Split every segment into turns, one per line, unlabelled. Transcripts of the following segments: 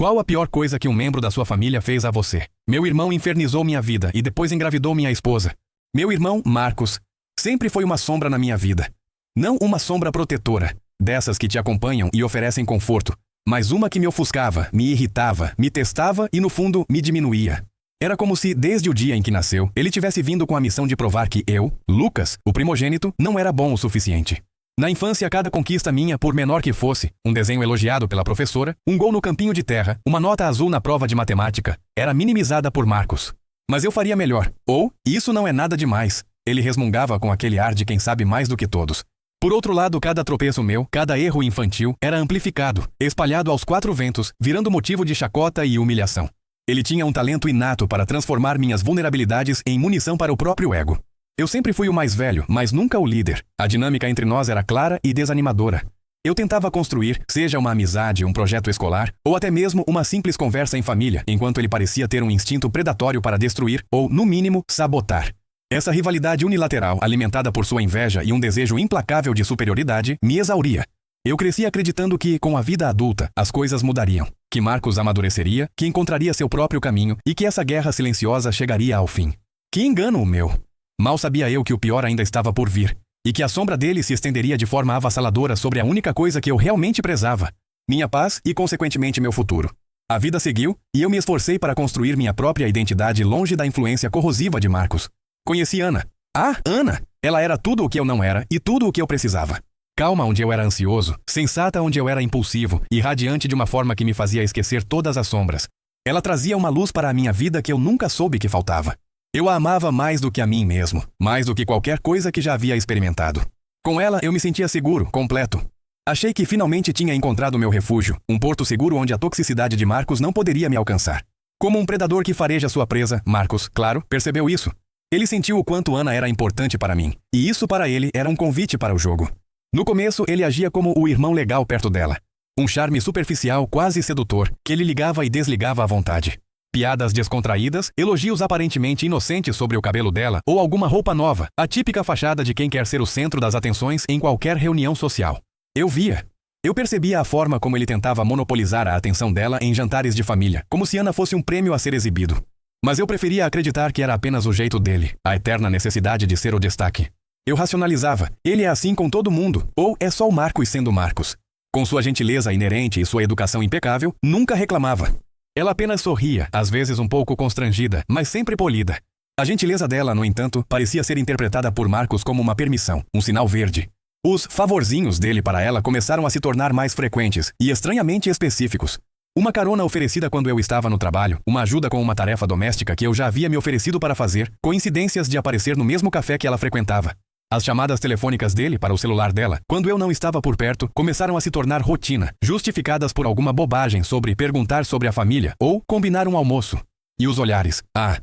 Qual a pior coisa que um membro da sua família fez a você? Meu irmão infernizou minha vida e depois engravidou minha esposa. Meu irmão, Marcos, sempre foi uma sombra na minha vida. Não uma sombra protetora, dessas que te acompanham e oferecem conforto, mas uma que me ofuscava, me irritava, me testava e, no fundo, me diminuía. Era como se, desde o dia em que nasceu, ele tivesse vindo com a missão de provar que eu, Lucas, o primogênito, não era bom o suficiente. Na infância, cada conquista minha, por menor que fosse, um desenho elogiado pela professora, um gol no campinho de terra, uma nota azul na prova de matemática, era minimizada por Marcos. Mas eu faria melhor. Ou, isso não é nada demais. Ele resmungava com aquele ar de quem sabe mais do que todos. Por outro lado, cada tropeço meu, cada erro infantil, era amplificado, espalhado aos quatro ventos, virando motivo de chacota e humilhação. Ele tinha um talento inato para transformar minhas vulnerabilidades em munição para o próprio ego. Eu sempre fui o mais velho, mas nunca o líder. A dinâmica entre nós era clara e desanimadora. Eu tentava construir, seja uma amizade, um projeto escolar, ou até mesmo uma simples conversa em família, enquanto ele parecia ter um instinto predatório para destruir, ou, no mínimo, sabotar. Essa rivalidade unilateral, alimentada por sua inveja e um desejo implacável de superioridade, me exauria. Eu cresci acreditando que, com a vida adulta, as coisas mudariam, que Marcos amadureceria, que encontraria seu próprio caminho e que essa guerra silenciosa chegaria ao fim. Que engano o meu! Mal sabia eu que o pior ainda estava por vir, e que a sombra dele se estenderia de forma avassaladora sobre a única coisa que eu realmente prezava, minha paz e, consequentemente, meu futuro. A vida seguiu, e eu me esforcei para construir minha própria identidade longe da influência corrosiva de Marcos. Conheci Ana. Ah, Ana! Ela era tudo o que eu não era e tudo o que eu precisava. Calma onde eu era ansioso, sensata onde eu era impulsivo e radiante de uma forma que me fazia esquecer todas as sombras. Ela trazia uma luz para a minha vida que eu nunca soube que faltava. Eu a amava mais do que a mim mesmo, mais do que qualquer coisa que já havia experimentado. Com ela eu me sentia seguro, completo. Achei que finalmente tinha encontrado meu refúgio, um porto seguro onde a toxicidade de Marcos não poderia me alcançar. Como um predador que fareja sua presa, Marcos, claro, percebeu isso. Ele sentiu o quanto Ana era importante para mim, e isso para ele era um convite para o jogo. No começo, ele agia como o irmão legal perto dela. Um charme superficial, quase sedutor, que ele ligava e desligava à vontade. Piadas descontraídas, elogios aparentemente inocentes sobre o cabelo dela ou alguma roupa nova, a típica fachada de quem quer ser o centro das atenções em qualquer reunião social. Eu via. Eu percebia a forma como ele tentava monopolizar a atenção dela em jantares de família, como se Ana fosse um prêmio a ser exibido. Mas eu preferia acreditar que era apenas o jeito dele, a eterna necessidade de ser o destaque. Eu racionalizava, ele é assim com todo mundo, ou é só o Marcos sendo Marcos. Com sua gentileza inerente e sua educação impecável, nunca reclamava. Ela apenas sorria, às vezes um pouco constrangida, mas sempre polida. A gentileza dela, no entanto, parecia ser interpretada por Marcos como uma permissão, um sinal verde. Os favorzinhos dele para ela começaram a se tornar mais frequentes e estranhamente específicos. Uma carona oferecida quando eu estava no trabalho, uma ajuda com uma tarefa doméstica que eu já havia me oferecido para fazer, coincidências de aparecer no mesmo café que ela frequentava. As chamadas telefônicas dele para o celular dela, quando eu não estava por perto, começaram a se tornar rotina, justificadas por alguma bobagem sobre perguntar sobre a família ou combinar um almoço. E os olhares?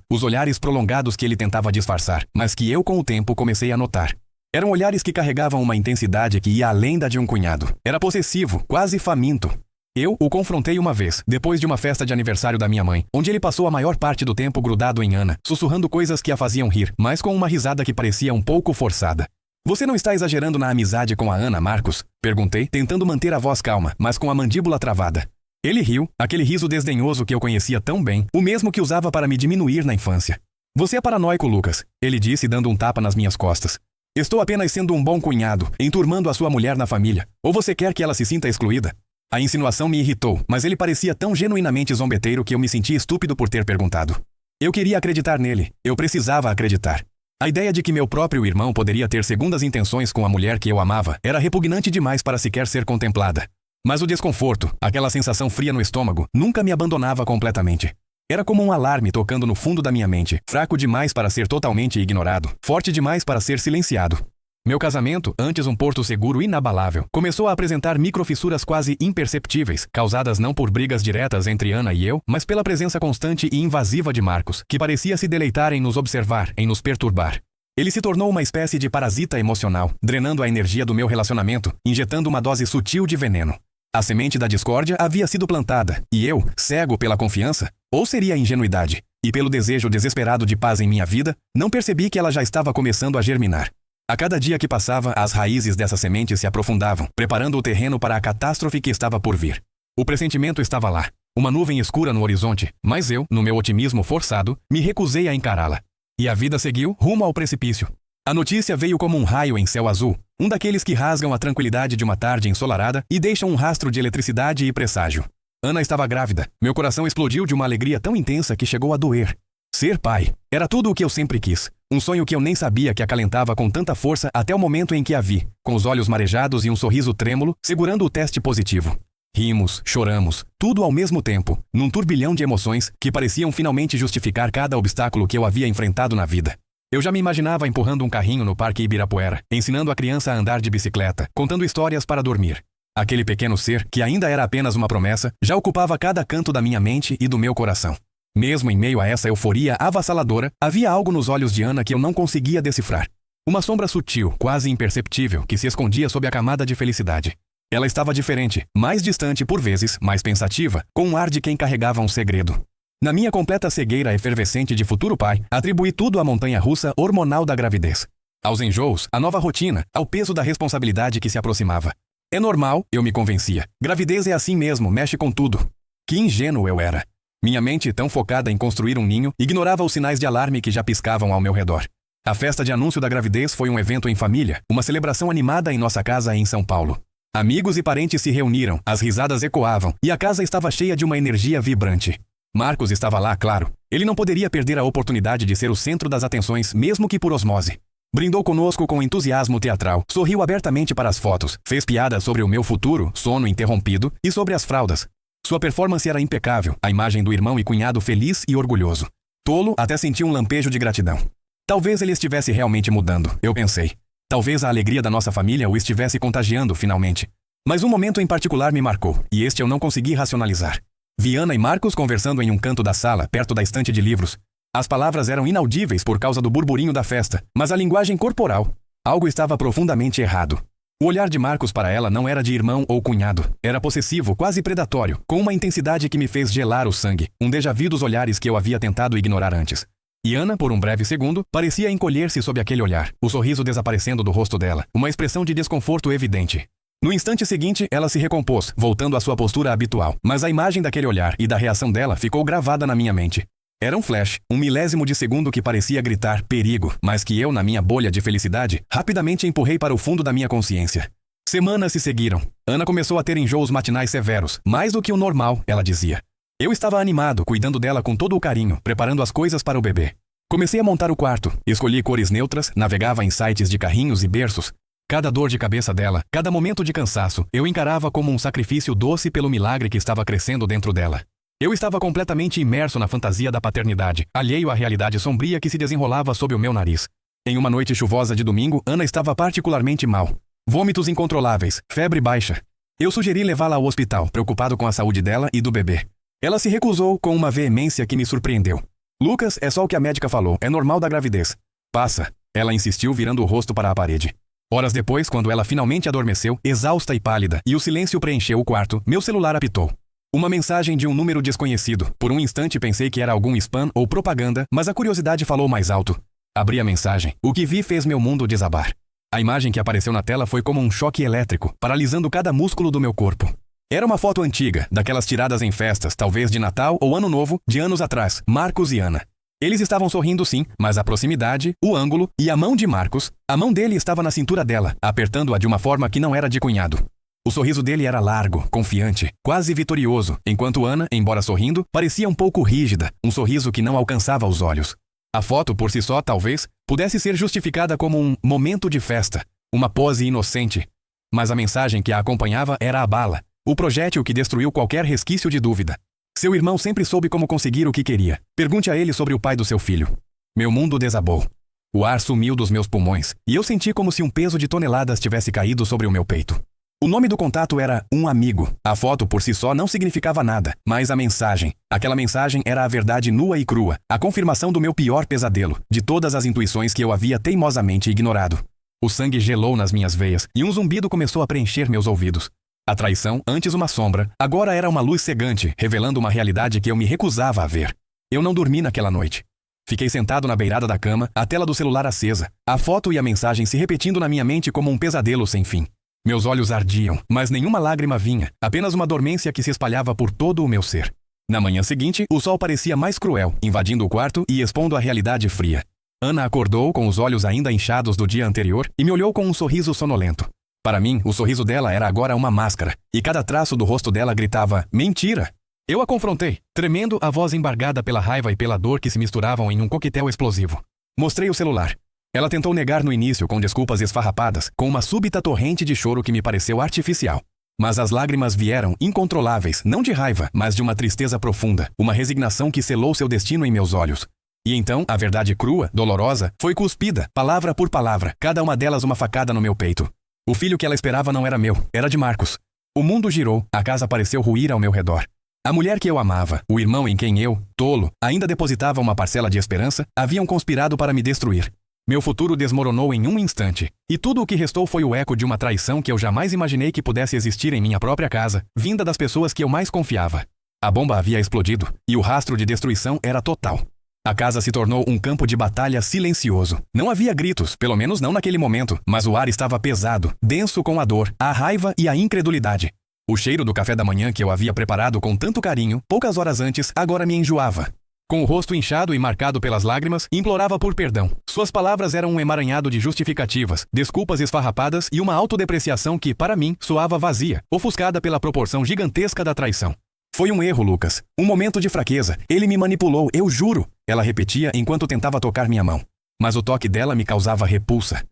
Os olhares prolongados que ele tentava disfarçar, mas que eu com o tempo comecei a notar. Eram olhares que carregavam uma intensidade que ia além da de um cunhado. Era possessivo, quase faminto. Eu o confrontei uma vez, depois de uma festa de aniversário da minha mãe, onde ele passou a maior parte do tempo grudado em Ana, sussurrando coisas que a faziam rir, mas com uma risada que parecia um pouco forçada. Você não está exagerando na amizade com a Ana, Marcos? Perguntei, tentando manter a voz calma, mas com a mandíbula travada. Ele riu, aquele riso desdenhoso que eu conhecia tão bem, o mesmo que usava para me diminuir na infância. Você é paranoico, Lucas, ele disse dando um tapa nas minhas costas. Estou apenas sendo um bom cunhado, enturmando a sua mulher na família. Ou você quer que ela se sinta excluída? A insinuação me irritou, mas ele parecia tão genuinamente zombeteiro que eu me senti estúpido por ter perguntado. Eu queria acreditar nele, eu precisava acreditar. A ideia de que meu próprio irmão poderia ter segundas intenções com a mulher que eu amava era repugnante demais para sequer ser contemplada. Mas o desconforto, aquela sensação fria no estômago, nunca me abandonava completamente. Era como um alarme tocando no fundo da minha mente, fraco demais para ser totalmente ignorado, forte demais para ser silenciado. Meu casamento, antes um porto seguro inabalável, começou a apresentar microfissuras quase imperceptíveis, causadas não por brigas diretas entre Ana e eu, mas pela presença constante e invasiva de Marcos, que parecia se deleitar em nos observar, em nos perturbar. Ele se tornou uma espécie de parasita emocional, drenando a energia do meu relacionamento, injetando uma dose sutil de veneno. A semente da discórdia havia sido plantada, e eu, cego pela confiança, ou seria a ingenuidade, e pelo desejo desesperado de paz em minha vida, não percebi que ela já estava começando a germinar. A cada dia que passava, as raízes dessa semente se aprofundavam, preparando o terreno para a catástrofe que estava por vir. O pressentimento estava lá. uma nuvem escura no horizonte, mas eu, no meu otimismo forçado, me recusei a encará-la. E a vida seguiu rumo ao precipício. A notícia veio como um raio em céu azul, um daqueles que rasgam a tranquilidade de uma tarde ensolarada e deixam um rastro de eletricidade e presságio. Ana estava grávida. Meu coração explodiu de uma alegria tão intensa que chegou a doer. Ser pai era tudo o que eu sempre quis. Um sonho que eu nem sabia que acalentava com tanta força até o momento em que a vi, com os olhos marejados e um sorriso trêmulo, segurando o teste positivo. Rimos, choramos, tudo ao mesmo tempo, num turbilhão de emoções que pareciam finalmente justificar cada obstáculo que eu havia enfrentado na vida. Eu já me imaginava empurrando um carrinho no Parque Ibirapuera, ensinando a criança a andar de bicicleta, contando histórias para dormir. Aquele pequeno ser, que ainda era apenas uma promessa, já ocupava cada canto da minha mente e do meu coração. Mesmo em meio a essa euforia avassaladora, havia algo nos olhos de Ana que eu não conseguia decifrar. Uma sombra sutil, quase imperceptível, que se escondia sob a camada de felicidade. Ela estava diferente, mais distante por vezes, mais pensativa, com um ar de quem carregava um segredo. Na minha completa cegueira efervescente de futuro pai, atribuí tudo à montanha-russa hormonal da gravidez. Aos enjoos, à nova rotina, ao peso da responsabilidade que se aproximava. É normal, eu me convencia. Gravidez é assim mesmo, mexe com tudo. Que ingênuo eu era. Minha mente, tão focada em construir um ninho, ignorava os sinais de alarme que já piscavam ao meu redor. A festa de anúncio da gravidez foi um evento em família, uma celebração animada em nossa casa em São Paulo. Amigos e parentes se reuniram, as risadas ecoavam, e a casa estava cheia de uma energia vibrante. Marcos estava lá, claro. Ele não poderia perder a oportunidade de ser o centro das atenções, mesmo que por osmose. Brindou conosco com entusiasmo teatral, sorriu abertamente para as fotos, fez piadas sobre o meu futuro, sono interrompido, e sobre as fraldas. Sua performance era impecável, a imagem do irmão e cunhado feliz e orgulhoso. Tolo, até senti um lampejo de gratidão. Talvez ele estivesse realmente mudando, eu pensei. Talvez a alegria da nossa família o estivesse contagiando, finalmente. Mas um momento em particular me marcou, e este eu não consegui racionalizar. Vi Ana e Marcos conversando em um canto da sala, perto da estante de livros. As palavras eram inaudíveis por causa do burburinho da festa, mas a linguagem corporal. Algo estava profundamente errado. O olhar de Marcos para ela não era de irmão ou cunhado. Era possessivo, quase predatório, com uma intensidade que me fez gelar o sangue, um déjà-vu dos olhares que eu havia tentado ignorar antes. E Ana, por um breve segundo, parecia encolher-se sob aquele olhar, o sorriso desaparecendo do rosto dela, uma expressão de desconforto evidente. No instante seguinte, ela se recompôs, voltando à sua postura habitual, mas a imagem daquele olhar e da reação dela ficou gravada na minha mente. Era um flash, um milésimo de segundo que parecia gritar perigo, mas que eu, na minha bolha de felicidade, rapidamente empurrei para o fundo da minha consciência. Semanas se seguiram. Ana começou a ter enjoos matinais severos, mais do que o normal, ela dizia. Eu estava animado, cuidando dela com todo o carinho, preparando as coisas para o bebê. Comecei a montar o quarto, escolhi cores neutras, navegava em sites de carrinhos e berços. Cada dor de cabeça dela, cada momento de cansaço, eu encarava como um sacrifício doce pelo milagre que estava crescendo dentro dela. Eu estava completamente imerso na fantasia da paternidade, alheio à realidade sombria que se desenrolava sob o meu nariz. Em uma noite chuvosa de domingo, Ana estava particularmente mal. Vômitos incontroláveis, febre baixa. Eu sugeri levá-la ao hospital, preocupado com a saúde dela e do bebê. Ela se recusou com uma veemência que me surpreendeu. Lucas, é só o que a médica falou, é normal da gravidez. Passa. Ela insistiu, virando o rosto para a parede. Horas depois, quando ela finalmente adormeceu, exausta e pálida, e o silêncio preencheu o quarto, meu celular apitou. Uma mensagem de um número desconhecido. Por um instante pensei que era algum spam ou propaganda, mas a curiosidade falou mais alto. Abri a mensagem. O que vi fez meu mundo desabar. A imagem que apareceu na tela foi como um choque elétrico, paralisando cada músculo do meu corpo. Era uma foto antiga, daquelas tiradas em festas, talvez de Natal ou Ano Novo, de anos atrás, Marcos e Ana. Eles estavam sorrindo sim, mas a proximidade, o ângulo e a mão de Marcos, a mão dele estava na cintura dela, apertando-a de uma forma que não era de cunhado. O sorriso dele era largo, confiante, quase vitorioso, enquanto Ana, embora sorrindo, parecia um pouco rígida, um sorriso que não alcançava os olhos. A foto, por si só, talvez, pudesse ser justificada como um momento de festa, uma pose inocente. Mas a mensagem que a acompanhava era a bala, o projétil que destruiu qualquer resquício de dúvida. Seu irmão sempre soube como conseguir o que queria. Pergunte a ele sobre o pai do seu filho. Meu mundo desabou. O ar sumiu dos meus pulmões, e eu senti como se um peso de toneladas tivesse caído sobre o meu peito. O nome do contato era Um Amigo. A foto por si só não significava nada, mas a mensagem. Aquela mensagem era a verdade nua e crua, a confirmação do meu pior pesadelo, de todas as intuições que eu havia teimosamente ignorado. O sangue gelou nas minhas veias, e um zumbido começou a preencher meus ouvidos. A traição, antes uma sombra, agora era uma luz cegante, revelando uma realidade que eu me recusava a ver. Eu não dormi naquela noite. Fiquei sentado na beirada da cama, a tela do celular acesa, a foto e a mensagem se repetindo na minha mente como um pesadelo sem fim. Meus olhos ardiam, mas nenhuma lágrima vinha, apenas uma dormência que se espalhava por todo o meu ser. Na manhã seguinte, o sol parecia mais cruel, invadindo o quarto e expondo a realidade fria. Ana acordou com os olhos ainda inchados do dia anterior e me olhou com um sorriso sonolento. Para mim, o sorriso dela era agora uma máscara, e cada traço do rosto dela gritava, mentira! Eu a confrontei, tremendo, a voz embargada pela raiva e pela dor que se misturavam em um coquetel explosivo. Mostrei o celular. Ela tentou negar no início com desculpas esfarrapadas, com uma súbita torrente de choro que me pareceu artificial. Mas as lágrimas vieram incontroláveis, não de raiva, mas de uma tristeza profunda, uma resignação que selou seu destino em meus olhos. E então, a verdade crua, dolorosa, foi cuspida, palavra por palavra, cada uma delas uma facada no meu peito. O filho que ela esperava não era meu, era de Marcos. O mundo girou, a casa pareceu ruir ao meu redor. A mulher que eu amava, o irmão em quem eu, tolo, ainda depositava uma parcela de esperança, haviam conspirado para me destruir. Meu futuro desmoronou em um instante, e tudo o que restou foi o eco de uma traição que eu jamais imaginei que pudesse existir em minha própria casa, vinda das pessoas que eu mais confiava. A bomba havia explodido, e o rastro de destruição era total. A casa se tornou um campo de batalha silencioso. Não havia gritos, pelo menos não naquele momento, mas o ar estava pesado, denso com a dor, a raiva e a incredulidade. O cheiro do café da manhã que eu havia preparado com tanto carinho, poucas horas antes, agora me enjoava. Com o rosto inchado e marcado pelas lágrimas, implorava por perdão. Suas palavras eram um emaranhado de justificativas, desculpas esfarrapadas e uma autodepreciação que, para mim, soava vazia, ofuscada pela proporção gigantesca da traição. Foi um erro, Lucas. Um momento de fraqueza. Ele me manipulou, eu juro. Ela repetia enquanto tentava tocar minha mão. Mas o toque dela me causava repulsa.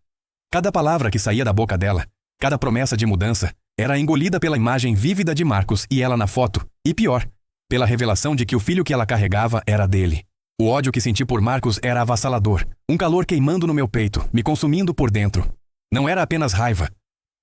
Cada palavra que saía da boca dela, cada promessa de mudança, era engolida pela imagem vívida de Marcos e ela na foto. E pior, pela revelação de que o filho que ela carregava era dele. O ódio que senti por Marcos era avassalador. Um calor queimando no meu peito, me consumindo por dentro. Não era apenas raiva.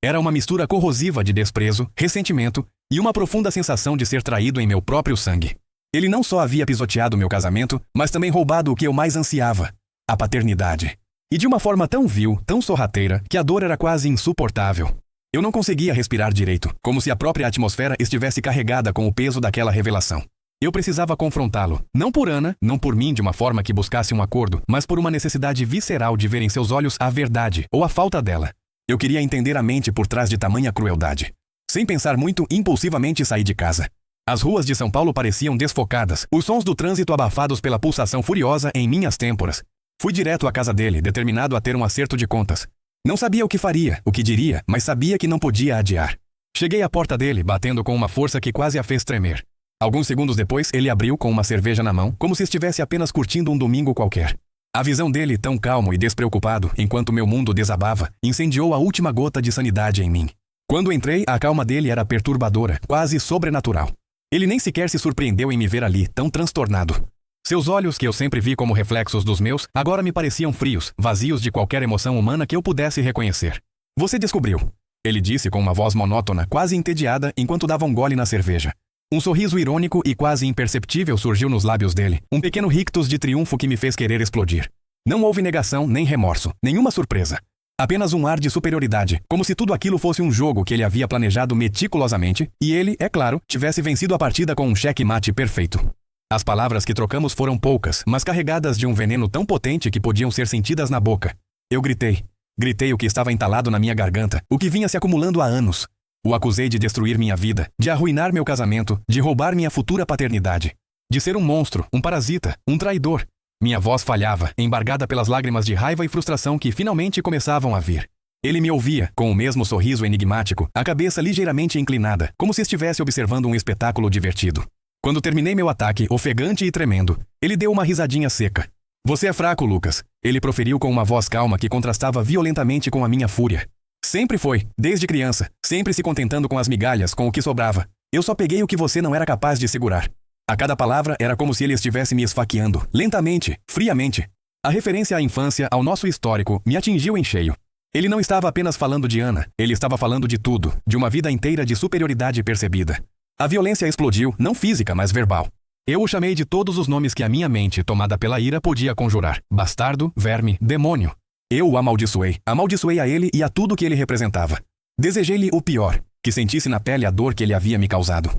Era uma mistura corrosiva de desprezo, ressentimento e uma profunda sensação de ser traído em meu próprio sangue. Ele não só havia pisoteado meu casamento, mas também roubado o que eu mais ansiava, a paternidade. E de uma forma tão vil, tão sorrateira, que a dor era quase insuportável. Eu não conseguia respirar direito, como se a própria atmosfera estivesse carregada com o peso daquela revelação. Eu precisava confrontá-lo, não por Ana, não por mim de uma forma que buscasse um acordo, mas por uma necessidade visceral de ver em seus olhos a verdade, ou a falta dela. Eu queria entender a mente por trás de tamanha crueldade. Sem pensar muito, impulsivamente saí de casa. As ruas de São Paulo pareciam desfocadas, os sons do trânsito abafados pela pulsação furiosa em minhas têmporas. Fui direto à casa dele, determinado a ter um acerto de contas. Não sabia o que faria, o que diria, mas sabia que não podia adiar. Cheguei à porta dele, batendo com uma força que quase a fez tremer. Alguns segundos depois, ele abriu com uma cerveja na mão, como se estivesse apenas curtindo um domingo qualquer. A visão dele, tão calmo e despreocupado, enquanto meu mundo desabava, incendiou a última gota de sanidade em mim. Quando entrei, a calma dele era perturbadora, quase sobrenatural. Ele nem sequer se surpreendeu em me ver ali, tão transtornado. Seus olhos, que eu sempre vi como reflexos dos meus, agora me pareciam frios, vazios de qualquer emoção humana que eu pudesse reconhecer. Você descobriu, ele disse com uma voz monótona, quase entediada, enquanto dava um gole na cerveja. Um sorriso irônico e quase imperceptível surgiu nos lábios dele, um pequeno rictus de triunfo que me fez querer explodir. Não houve negação, nem remorso, nenhuma surpresa. Apenas um ar de superioridade, como se tudo aquilo fosse um jogo que ele havia planejado meticulosamente, e ele, é claro, tivesse vencido a partida com um cheque-mate perfeito. As palavras que trocamos foram poucas, mas carregadas de um veneno tão potente que podiam ser sentidas na boca. Eu gritei. Gritei o que estava entalado na minha garganta, o que vinha se acumulando há anos. O acusei de destruir minha vida, de arruinar meu casamento, de roubar minha futura paternidade. De ser um monstro, um parasita, um traidor. Minha voz falhava, embargada pelas lágrimas de raiva e frustração que finalmente começavam a vir. Ele me ouvia, com o mesmo sorriso enigmático, a cabeça ligeiramente inclinada, como se estivesse observando um espetáculo divertido. Quando terminei meu ataque, ofegante e tremendo, ele deu uma risadinha seca. Você é fraco, Lucas, ele proferiu com uma voz calma que contrastava violentamente com a minha fúria. Sempre foi, desde criança, sempre se contentando com as migalhas, com o que sobrava. Eu só peguei o que você não era capaz de segurar. A cada palavra era como se ele estivesse me esfaqueando, lentamente, friamente. A referência à infância, ao nosso histórico, me atingiu em cheio. Ele não estava apenas falando de Ana, ele estava falando de tudo, de uma vida inteira de superioridade percebida. A violência explodiu, não física, mas verbal. Eu o chamei de todos os nomes que a minha mente, tomada pela ira, podia conjurar. Bastardo, verme, demônio. Eu o amaldiçoei a ele e a tudo que ele representava. Desejei-lhe o pior, que sentisse na pele a dor que ele havia me causado.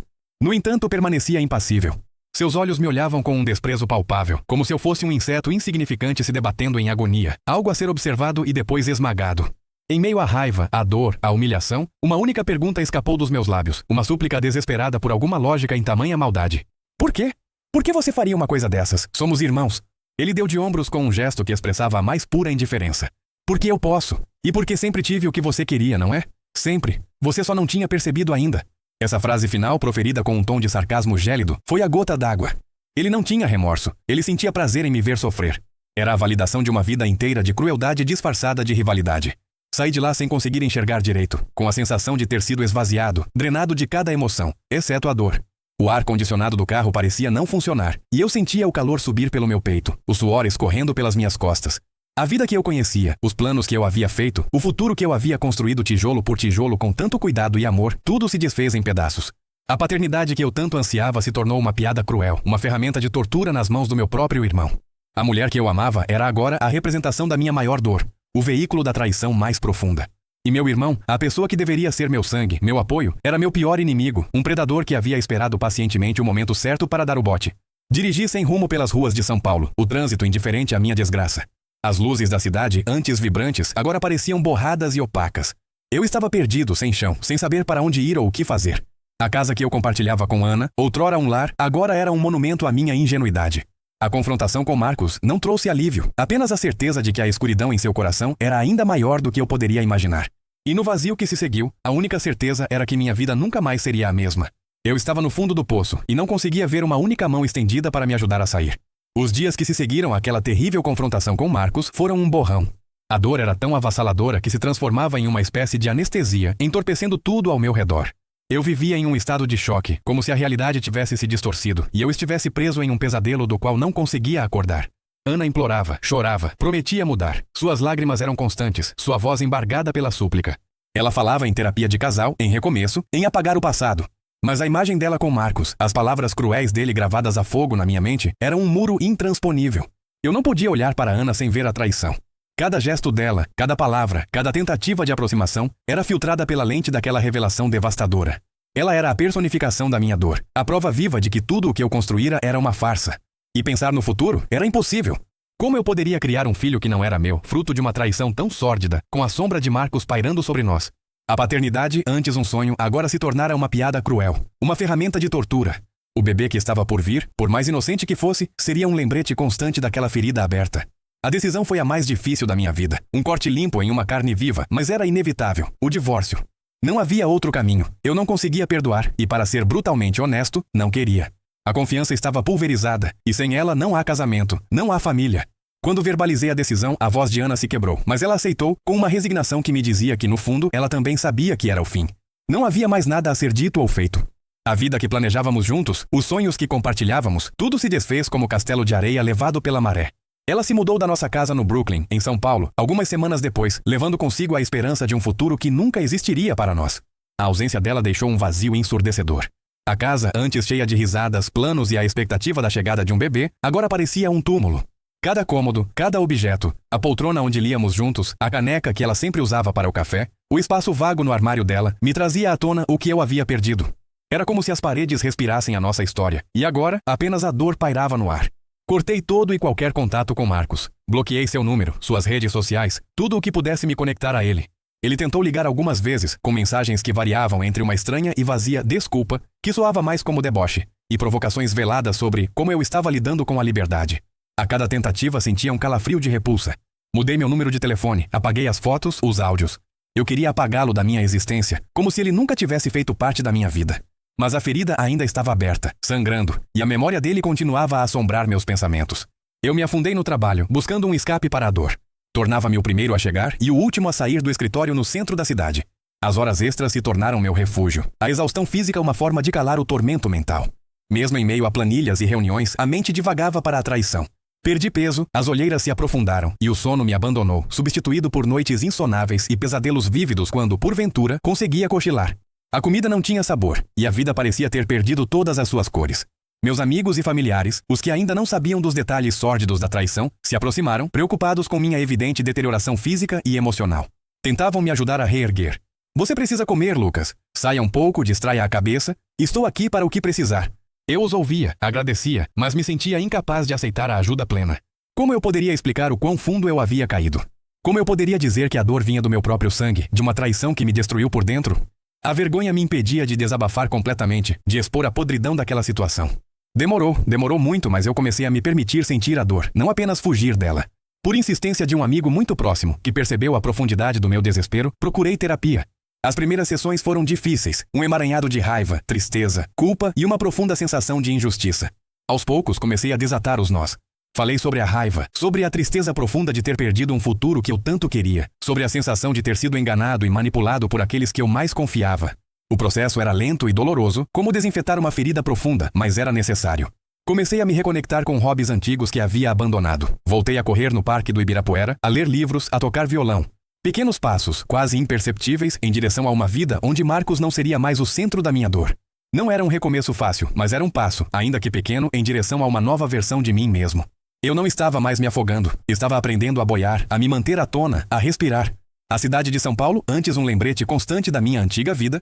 No entanto, permanecia impassível. Seus olhos me olhavam com um desprezo palpável, como se eu fosse um inseto insignificante se debatendo em agonia, algo a ser observado e depois esmagado. Em meio à raiva, à dor, à humilhação, uma única pergunta escapou dos meus lábios, uma súplica desesperada por alguma lógica em tamanha maldade. Por quê? Por que você faria uma coisa dessas? Somos irmãos. Ele deu de ombros com um gesto que expressava a mais pura indiferença. Porque eu posso. E porque sempre tive o que você queria, não é? Sempre. Você só não tinha percebido ainda. Essa frase final, proferida com um tom de sarcasmo gélido, foi a gota d'água. Ele não tinha remorso. Ele sentia prazer em me ver sofrer. Era a validação de uma vida inteira de crueldade disfarçada de rivalidade. Saí de lá sem conseguir enxergar direito, com a sensação de ter sido esvaziado, drenado de cada emoção, exceto a dor. O ar-condicionado do carro parecia não funcionar, e eu sentia o calor subir pelo meu peito, o suor escorrendo pelas minhas costas. A vida que eu conhecia, os planos que eu havia feito, o futuro que eu havia construído tijolo por tijolo com tanto cuidado e amor, tudo se desfez em pedaços. A paternidade que eu tanto ansiava se tornou uma piada cruel, uma ferramenta de tortura nas mãos do meu próprio irmão. A mulher que eu amava era agora a representação da minha maior dor, o veículo da traição mais profunda. E meu irmão, a pessoa que deveria ser meu sangue, meu apoio, era meu pior inimigo, um predador que havia esperado pacientemente o momento certo para dar o bote. Dirigi sem rumo pelas ruas de São Paulo, o trânsito indiferente à minha desgraça. As luzes da cidade, antes vibrantes, agora pareciam borradas e opacas. Eu estava perdido, sem chão, sem saber para onde ir ou o que fazer. A casa que eu compartilhava com Ana, outrora um lar, agora era um monumento à minha ingenuidade. A confrontação com Marcos não trouxe alívio, apenas a certeza de que a escuridão em seu coração era ainda maior do que eu poderia imaginar. E no vazio que se seguiu, a única certeza era que minha vida nunca mais seria a mesma. Eu estava no fundo do poço e não conseguia ver uma única mão estendida para me ajudar a sair. Os dias que se seguiram àquela terrível confrontação com Marcos foram um borrão. A dor era tão avassaladora que se transformava em uma espécie de anestesia, entorpecendo tudo ao meu redor. Eu vivia em um estado de choque, como se a realidade tivesse se distorcido e eu estivesse preso em um pesadelo do qual não conseguia acordar. Ana implorava, chorava, prometia mudar. Suas lágrimas eram constantes, sua voz embargada pela súplica. Ela falava em terapia de casal, em recomeço, em apagar o passado. Mas a imagem dela com Marcos, as palavras cruéis dele gravadas a fogo na minha mente, eram um muro intransponível. Eu não podia olhar para Ana sem ver a traição. Cada gesto dela, cada palavra, cada tentativa de aproximação, era filtrada pela lente daquela revelação devastadora. Ela era a personificação da minha dor, a prova viva de que tudo o que eu construíra era uma farsa. E pensar no futuro era impossível. Como eu poderia criar um filho que não era meu, fruto de uma traição tão sórdida, com a sombra de Marcos pairando sobre nós? A paternidade, antes um sonho, agora se tornara uma piada cruel, uma ferramenta de tortura. O bebê que estava por vir, por mais inocente que fosse, seria um lembrete constante daquela ferida aberta. A decisão foi a mais difícil da minha vida. Um corte limpo em uma carne viva, mas era inevitável. O divórcio. Não havia outro caminho. Eu não conseguia perdoar e, para ser brutalmente honesto, não queria. A confiança estava pulverizada e sem ela não há casamento, não há família. Quando verbalizei a decisão, a voz de Ana se quebrou, mas ela aceitou com uma resignação que me dizia que, no fundo, ela também sabia que era o fim. Não havia mais nada a ser dito ou feito. A vida que planejávamos juntos, os sonhos que compartilhávamos, tudo se desfez como castelo de areia levado pela maré. Ela se mudou da nossa casa no Brooklyn, em São Paulo, algumas semanas depois, levando consigo a esperança de um futuro que nunca existiria para nós. A ausência dela deixou um vazio ensurdecedor. A casa, antes cheia de risadas, planos e a expectativa da chegada de um bebê, agora parecia um túmulo. Cada cômodo, cada objeto, a poltrona onde líamos juntos, a caneca que ela sempre usava para o café, o espaço vago no armário dela, me trazia à tona o que eu havia perdido. Era como se as paredes respirassem a nossa história, e agora apenas a dor pairava no ar. Cortei todo e qualquer contato com Marcos. Bloqueei seu número, suas redes sociais, tudo o que pudesse me conectar a ele. Ele tentou ligar algumas vezes, com mensagens que variavam entre uma estranha e vazia desculpa, que soava mais como deboche, e provocações veladas sobre como eu estava lidando com a liberdade. A cada tentativa sentia um calafrio de repulsa. Mudei meu número de telefone, apaguei as fotos, os áudios. Eu queria apagá-lo da minha existência, como se ele nunca tivesse feito parte da minha vida. Mas a ferida ainda estava aberta, sangrando, e a memória dele continuava a assombrar meus pensamentos. Eu me afundei no trabalho, buscando um escape para a dor. Tornava-me o primeiro a chegar e o último a sair do escritório no centro da cidade. As horas extras se tornaram meu refúgio. A exaustão física uma forma de calar o tormento mental. Mesmo em meio a planilhas e reuniões, a mente divagava para a traição. Perdi peso, as olheiras se aprofundaram e o sono me abandonou, substituído por noites insonáveis e pesadelos vívidos quando, porventura, conseguia cochilar. A comida não tinha sabor, e a vida parecia ter perdido todas as suas cores. Meus amigos e familiares, os que ainda não sabiam dos detalhes sórdidos da traição, se aproximaram, preocupados com minha evidente deterioração física e emocional. Tentavam me ajudar a reerguer. Você precisa comer, Lucas. Saia um pouco, distraia a cabeça. Estou aqui para o que precisar. Eu os ouvia, agradecia, mas me sentia incapaz de aceitar a ajuda plena. Como eu poderia explicar o quão fundo eu havia caído? Como eu poderia dizer que a dor vinha do meu próprio sangue, de uma traição que me destruiu por dentro? A vergonha me impedia de desabafar completamente, de expor a podridão daquela situação. Demorou muito, mas eu comecei a me permitir sentir a dor, não apenas fugir dela. Por insistência de um amigo muito próximo, que percebeu a profundidade do meu desespero, procurei terapia. As primeiras sessões foram difíceis, um emaranhado de raiva, tristeza, culpa e uma profunda sensação de injustiça. Aos poucos, comecei a desatar os nós. Falei sobre a raiva, sobre a tristeza profunda de ter perdido um futuro que eu tanto queria, sobre a sensação de ter sido enganado e manipulado por aqueles que eu mais confiava. O processo era lento e doloroso, como desinfetar uma ferida profunda, mas era necessário. Comecei a me reconectar com hobbies antigos que havia abandonado. Voltei a correr no Parque do Ibirapuera, a ler livros, a tocar violão. Pequenos passos, quase imperceptíveis, em direção a uma vida onde Marcos não seria mais o centro da minha dor. Não era um recomeço fácil, mas era um passo, ainda que pequeno, em direção a uma nova versão de mim mesmo. Eu não estava mais me afogando, estava aprendendo a boiar, a me manter à tona, a respirar. A cidade de São Paulo, antes um lembrete constante da minha antiga vida,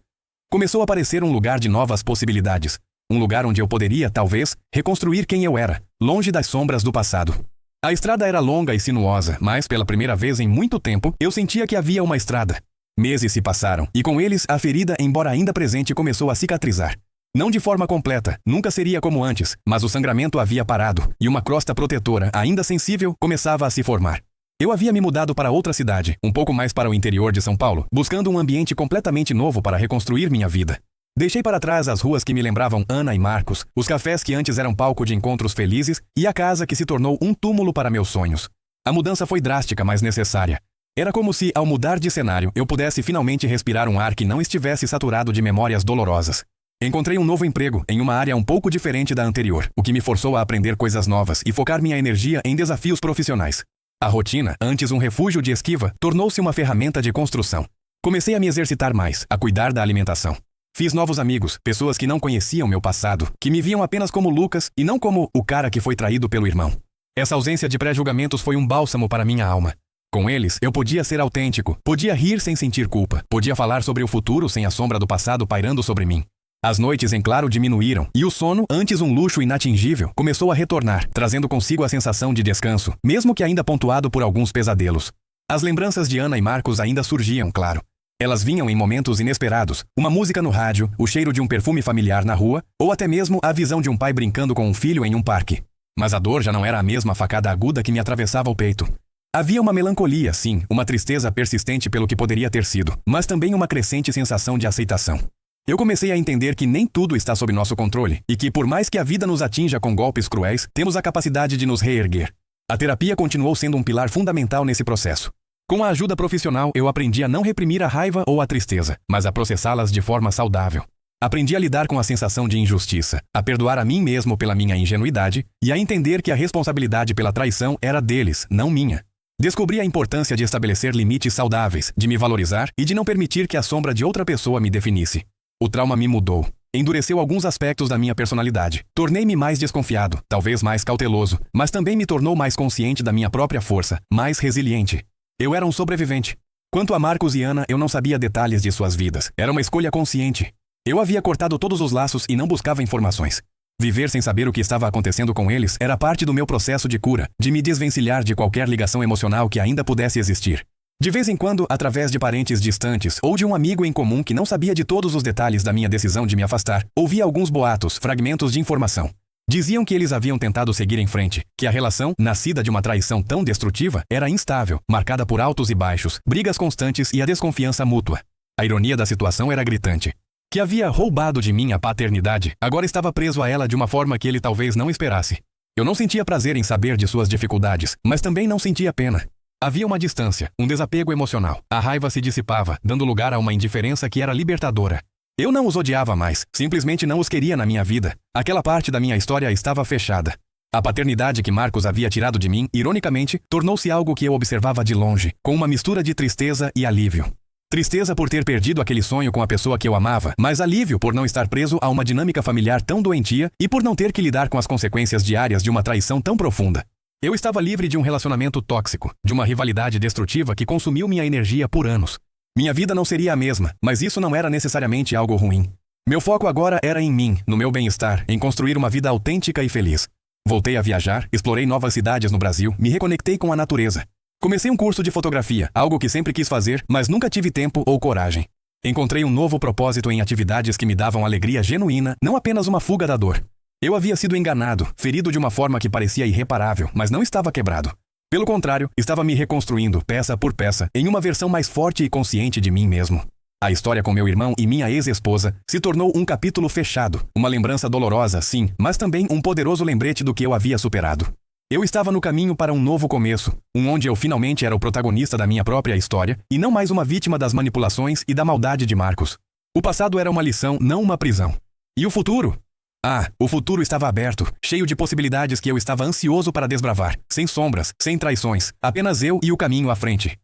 começou a parecer um lugar de novas possibilidades. Um lugar onde eu poderia, talvez, reconstruir quem eu era, longe das sombras do passado. A estrada era longa e sinuosa, mas, pela primeira vez em muito tempo, eu sentia que havia uma estrada. Meses se passaram, e com eles, a ferida, embora ainda presente, começou a cicatrizar. Não de forma completa, nunca seria como antes, mas o sangramento havia parado, e uma crosta protetora, ainda sensível, começava a se formar. Eu havia me mudado para outra cidade, um pouco mais para o interior de São Paulo, buscando um ambiente completamente novo para reconstruir minha vida. Deixei para trás as ruas que me lembravam Ana e Marcos, os cafés que antes eram palco de encontros felizes e a casa que se tornou um túmulo para meus sonhos. A mudança foi drástica, mas necessária. Era como se, ao mudar de cenário, eu pudesse finalmente respirar um ar que não estivesse saturado de memórias dolorosas. Encontrei um novo emprego, em uma área um pouco diferente da anterior, o que me forçou a aprender coisas novas e focar minha energia em desafios profissionais. A rotina, antes um refúgio de esquiva, tornou-se uma ferramenta de construção. Comecei a me exercitar mais, a cuidar da alimentação. Fiz novos amigos, pessoas que não conheciam meu passado, que me viam apenas como Lucas e não como o cara que foi traído pelo irmão. Essa ausência de pré-julgamentos foi um bálsamo para minha alma. Com eles, eu podia ser autêntico, podia rir sem sentir culpa, podia falar sobre o futuro sem a sombra do passado pairando sobre mim. As noites em claro diminuíram, e o sono, antes um luxo inatingível, começou a retornar, trazendo consigo a sensação de descanso, mesmo que ainda pontuado por alguns pesadelos. As lembranças de Ana e Marcos ainda surgiam, claro. Elas vinham em momentos inesperados, uma música no rádio, o cheiro de um perfume familiar na rua, ou até mesmo a visão de um pai brincando com um filho em um parque. Mas a dor já não era a mesma facada aguda que me atravessava o peito. Havia uma melancolia, sim, uma tristeza persistente pelo que poderia ter sido, mas também uma crescente sensação de aceitação. Eu comecei a entender que nem tudo está sob nosso controle, e que por mais que a vida nos atinja com golpes cruéis, temos a capacidade de nos reerguer. A terapia continuou sendo um pilar fundamental nesse processo. Com a ajuda profissional, eu aprendi a não reprimir a raiva ou a tristeza, mas a processá-las de forma saudável. Aprendi a lidar com a sensação de injustiça, a perdoar a mim mesmo pela minha ingenuidade e a entender que a responsabilidade pela traição era deles, não minha. Descobri a importância de estabelecer limites saudáveis, de me valorizar e de não permitir que a sombra de outra pessoa me definisse. O trauma me mudou. Endureceu alguns aspectos da minha personalidade. Tornei-me mais desconfiado, talvez mais cauteloso, mas também me tornou mais consciente da minha própria força, mais resiliente. Eu era um sobrevivente. Quanto a Marcos e Ana, eu não sabia detalhes de suas vidas. Era uma escolha consciente. Eu havia cortado todos os laços e não buscava informações. Viver sem saber o que estava acontecendo com eles era parte do meu processo de cura, de me desvencilhar de qualquer ligação emocional que ainda pudesse existir. De vez em quando, através de parentes distantes ou de um amigo em comum que não sabia de todos os detalhes da minha decisão de me afastar, ouvia alguns boatos, fragmentos de informação. Diziam que eles haviam tentado seguir em frente, que a relação, nascida de uma traição tão destrutiva, era instável, marcada por altos e baixos, brigas constantes e a desconfiança mútua. A ironia da situação era gritante. Que havia roubado de mim a paternidade, agora estava preso a ela de uma forma que ele talvez não esperasse. Eu não sentia prazer em saber de suas dificuldades, mas também não sentia pena. Havia uma distância, um desapego emocional. A raiva se dissipava, dando lugar a uma indiferença que era libertadora. Eu não os odiava mais, simplesmente não os queria na minha vida. Aquela parte da minha história estava fechada. A paternidade que Marcos havia tirado de mim, ironicamente, tornou-se algo que eu observava de longe, com uma mistura de tristeza e alívio. Tristeza por ter perdido aquele sonho com a pessoa que eu amava, mas alívio por não estar preso a uma dinâmica familiar tão doentia e por não ter que lidar com as consequências diárias de uma traição tão profunda. Eu estava livre de um relacionamento tóxico, de uma rivalidade destrutiva que consumiu minha energia por anos. Minha vida não seria a mesma, mas isso não era necessariamente algo ruim. Meu foco agora era em mim, no meu bem-estar, em construir uma vida autêntica e feliz. Voltei a viajar, explorei novas cidades no Brasil, me reconectei com a natureza. Comecei um curso de fotografia, algo que sempre quis fazer, mas nunca tive tempo ou coragem. Encontrei um novo propósito em atividades que me davam alegria genuína, não apenas uma fuga da dor. Eu havia sido enganado, ferido de uma forma que parecia irreparável, mas não estava quebrado. Pelo contrário, estava me reconstruindo, peça por peça, em uma versão mais forte e consciente de mim mesmo. A história com meu irmão e minha ex-esposa se tornou um capítulo fechado, uma lembrança dolorosa, sim, mas também um poderoso lembrete do que eu havia superado. Eu estava no caminho para um novo começo, onde eu finalmente era o protagonista da minha própria história e não mais uma vítima das manipulações e da maldade de Marcos. O passado era uma lição, não uma prisão. E o futuro? O futuro estava aberto, cheio de possibilidades que eu estava ansioso para desbravar, sem sombras, sem traições, apenas eu e o caminho à frente.